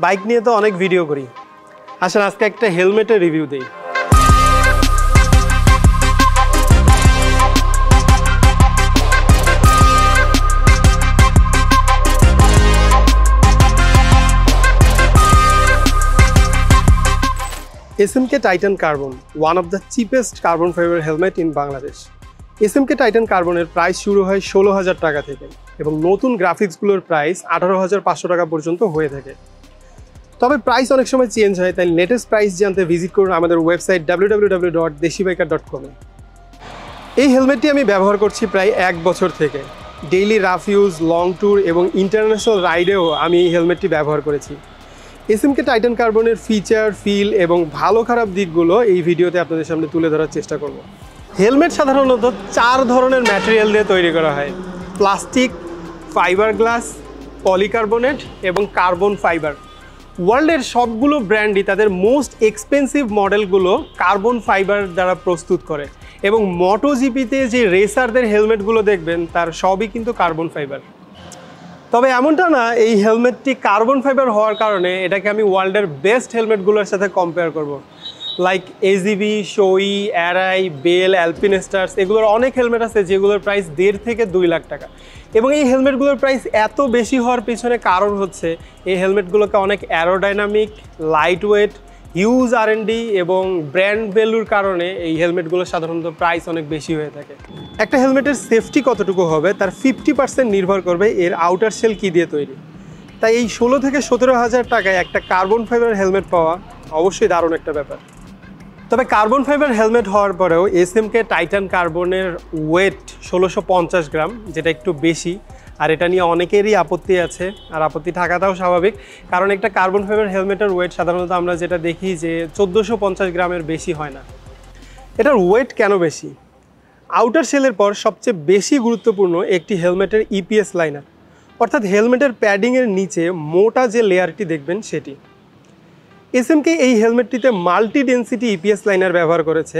Bike নিয়ে তো অনেক ভিডিও করি, আসলে আজকে একটা হেলমেটের রিভিউ দেই। SMK Titan Carbon, one of the cheapest carbon fiber helmet in Bangladesh. SMK Titan Carbon এর প্রাইস শুরু হয় 16,000 টাকা থেকে এবং নতুন গ্রাফিক্সগুলোর প্রাইস 18,500 টাকা পর্যন্ত হয়ে থাকে। তবে প্রাইস অনেক সময় চেঞ্জ হয়, তাই লেটেস্ট প্রাইস জানতে ভিজিট করুন আমাদের ওয়েবসাইট www.deshibiker.com এ। এই হেলমেটটি আমি ব্যবহার করছি প্রায় 1 বছর থেকে। Daily rough use, long tour এবং ইন্টারন্যাশনাল রাইডেও আমি এই হেলমেটটি ব্যবহার করেছি। SMK Titan কার্বনের ফিচার, ফিল এবং ভালো খারাপ দিকগুলো এই ভিডিওতে আপনাদের সামনে তুলে ধরার চেষ্টা করব। হেলমেট সাধারণত 4 ধরনের ম্যাটেরিয়াল দিয়ে তৈরি করা হয়: প্লাস্টিক, ফাইবার গ্লাস, পলিকার্বনেট এবং কার্বন ফাইবার। ওয়ার্ল্ডের সবগুলো ব্র্যান্ডই তাদের মোস্ট এক্সপেন্সিভ মডেলগুলো কার্বন ফাইবার দ্বারা প্রস্তুত করে এবং মোটোজিপিতে যে রেসারদের হেলমেটগুলো দেখবেন তার সবই কিন্তু কার্বন ফাইবার। তবে এমনটা না এই হেলমেটটি কার্বন ফাইবার হওয়ার কারণে এটাকে আমি ওয়ার্ল্ডের বেস্ট হেলমেটগুলোর সাথে কম্পেয়ার করব। লাইক AGV, শোই, অ্যারাই, বেল, অ্যালপিনেস্টার্স, এগুলোর অনেক হেলমেট আছে যেগুলোর প্রাইস 1.5 থেকে 2 লাখ টাকা। এবং এই হেলমেটগুলোর প্রাইস এত বেশি হওয়ার পিছনে কারণ হচ্ছে এই হেলমেটগুলোকে অনেক aerodynamic, light weight, huge R&D এবং ব্র্যান্ড ভ্যালুর কারণে এই হেলমেটগুলো সাধারণত প্রাইস অনেক বেশি হয়ে থাকে। একটা হেলমেটের সেফটি কতটুকু হবে তার 50% নির্ভর করবে এর আউটার শেল কী দিয়ে তৈরি। তাই এই 16 থেকে 17,000 টাকায় একটা কার্বন ফাইবার হেলমেট পাওয়া অবশ্যই দারুণ একটা ব্যাপার। তবে কার্বন ফাইবার হেলমেট হওয়ার পরেও SMK টাইটান কার্বনের ওয়েট 1650 গ্রাম, যেটা একটু বেশি, আর এটা নিয়ে অনেকেরই আপত্তি আছে, আর আপত্তি থাকাটাও স্বাভাবিক, কারণ একটা কার্বন ফাইবার হেলমেটের ওয়েট সাধারণত আমরা যেটা দেখি যে 1450 গ্রামের বেশি হয় না। এটার ওয়েট কেন বেশি? আউটার শেলের পর সবচেয়ে বেশি গুরুত্বপূর্ণ একটি হেলমেটের EPS লাইনার, অর্থাৎ হেলমেটের প্যাডিংয়ের নিচে মোটা যে লেয়ারটি দেখবেন সেটি। SMK এই হেলমেটটিতে মাল্টি ডেন্সিটি EPS লাইনার ব্যবহার করেছে,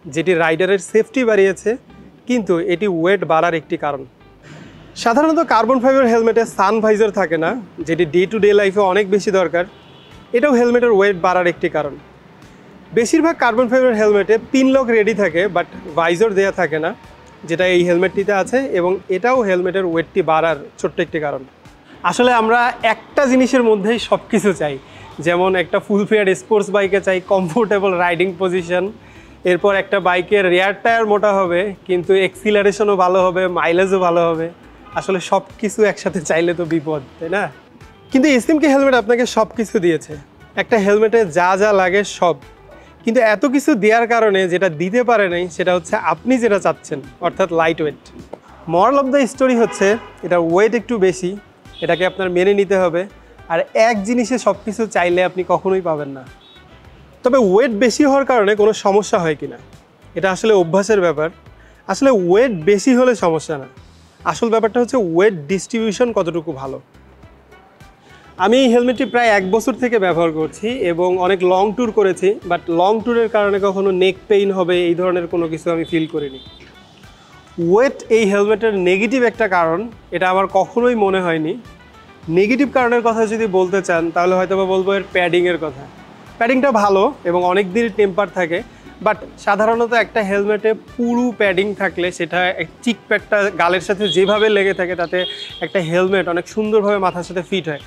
যেটি রাইডারের সেফটি বাড়িয়েছে, কিন্তু এটি ওয়েট বাড়ার একটি কারণ। সাধারণত কার্বন ফাইবার হেলমেটে সান ভাইজার থাকে না, যেটি ডে টু ডে লাইফে অনেক বেশি দরকার। এটাও হেলমেটের ওয়েট বাড়ার একটি কারণ। বেশিরভাগ কার্বন ফাইবার হেলমেটে পিন লক রেডি থাকে, বাট ভাইজার দেওয়া থাকে না, যেটা এই হেলমেটটিতে আছে, এবং এটাও হেলমেটের ওয়েটটি বাড়ার ছোট্ট একটি কারণ। আসলে আমরা একটা জিনিসের মধ্যেই সব কিছু চাই, যেমন একটা ফুল ফেয়ার স্পোর্টস বাইকে চাই কমফোর্টেবল রাইডিং পজিশন, এরপর একটা বাইকের রেয়ার টায়ার মোটা হবে কিন্তু এক্সিলারেশনও ভালো হবে, মাইলেজও ভালো হবে। আসলে সব কিছু একসাথে চাইলে তো বিপদ, তাই না? কিন্তু SMK হেলমেট আপনাকে সব কিছু দিয়েছে, একটা হেলমেটে যা যা লাগে সব। কিন্তু এত কিছু দেওয়ার কারণে যেটা দিতে পারে নাই সেটা হচ্ছে আপনি যেটা চাচ্ছেন, অর্থাৎ light weight. Moral of the story হচ্ছে এটার ওয়েট একটু বেশি, এটাকে আপনার মেনে নিতে হবে, আর এক জিনিসে সব কিছু চাইলে আপনি কখনোই পাবেন না। তবে ওয়েট বেশি হওয়ার কারণে কোনো সমস্যা হয় কি না, এটা আসলে অভ্যাসের ব্যাপার। আসলে ওয়েট বেশি হলে সমস্যা না, আসল ব্যাপারটা হচ্ছে ওয়েট ডিস্ট্রিবিউশন কতটুকু ভালো। আমি এই হেলমেটটি প্রায় 1 বছর থেকে ব্যবহার করছি এবং অনেক লং ট্যুর করেছি, বাট লং ট্যুরের কারণে কখনো নেক পেইন হবে এই ধরনের কোনো কিছু আমি ফিল করিনি। ওয়েট এই হেলমেটের নেগেটিভ একটা কারণ, এটা আমার কখনোই মনে হয়নি। নেগেটিভ কারণের কথা যদি বলতে চান তাহলে হয়তো বা বলবো এর প্যাডিংয়ের কথা। প্যাডিংটা ভালো এবং অনেক দিন টেম্পার থাকে, বাট সাধারণত একটা হেলমেটে পুরো প্যাডিং থাকলে সেটা চিক প্যাডটা গালের সাথে যেভাবে লেগে থাকে তাতে একটা হেলমেট অনেক সুন্দরভাবে মাথার সাথে ফিট হয়।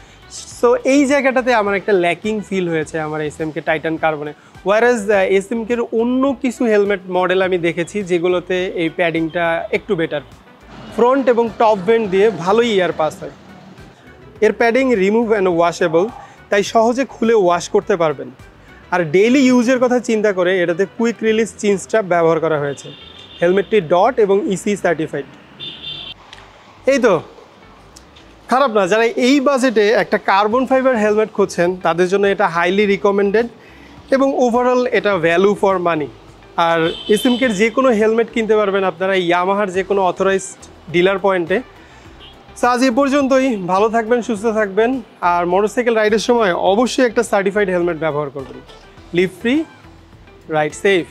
সো এই জায়গাটাতে আমার একটা ল্যাকিং ফিল হয়েছে আমার SMK টাইটান কার্বনে। ওয়ারেজ SMKর অন্য কিছু হেলমেট মডেল আমি দেখেছি যেগুলোতে এই প্যাডিংটা একটু বেটার। ফ্রন্ট এবং টপ ভেন্ট দিয়ে ভালোই এয়ার পাস হয়। এর প্যাডিং রিমুভ অ্যান্ড ওয়াশেবল, তাই সহজে খুলে ওয়াশ করতে পারবেন। আর ডেইলি ইউজের কথা চিন্তা করে এটাতে কুইক রিলিজ চিন স্ট্র্যাপ ব্যবহার করা হয়েছে। হেলমেটটি ডট এবং EC সার্টিফাইড। এই তো খারাপ না, যারা এই বাজেটে একটা কার্বন ফাইবার হেলমেট খুঁজছেন তাদের জন্য এটা হাইলি রিকমেন্ডেড এবং ওভারঅল এটা ভ্যালু ফর মানি। আর SMKর যে কোনো হেলমেট কিনতে পারবেন আপনারা ইয়ামাহার যে কোনো অথরাইজড ডিলার পয়েন্টে। আজ এ পর্যন্তই, ভালো থাকবেন, সুস্থ থাকবেন, আর মোটরসাইকেল রাইডের সময় অবশ্যই একটা সার্টিফাইড হেলমেট ব্যবহার করবেন। Live free, ride safe.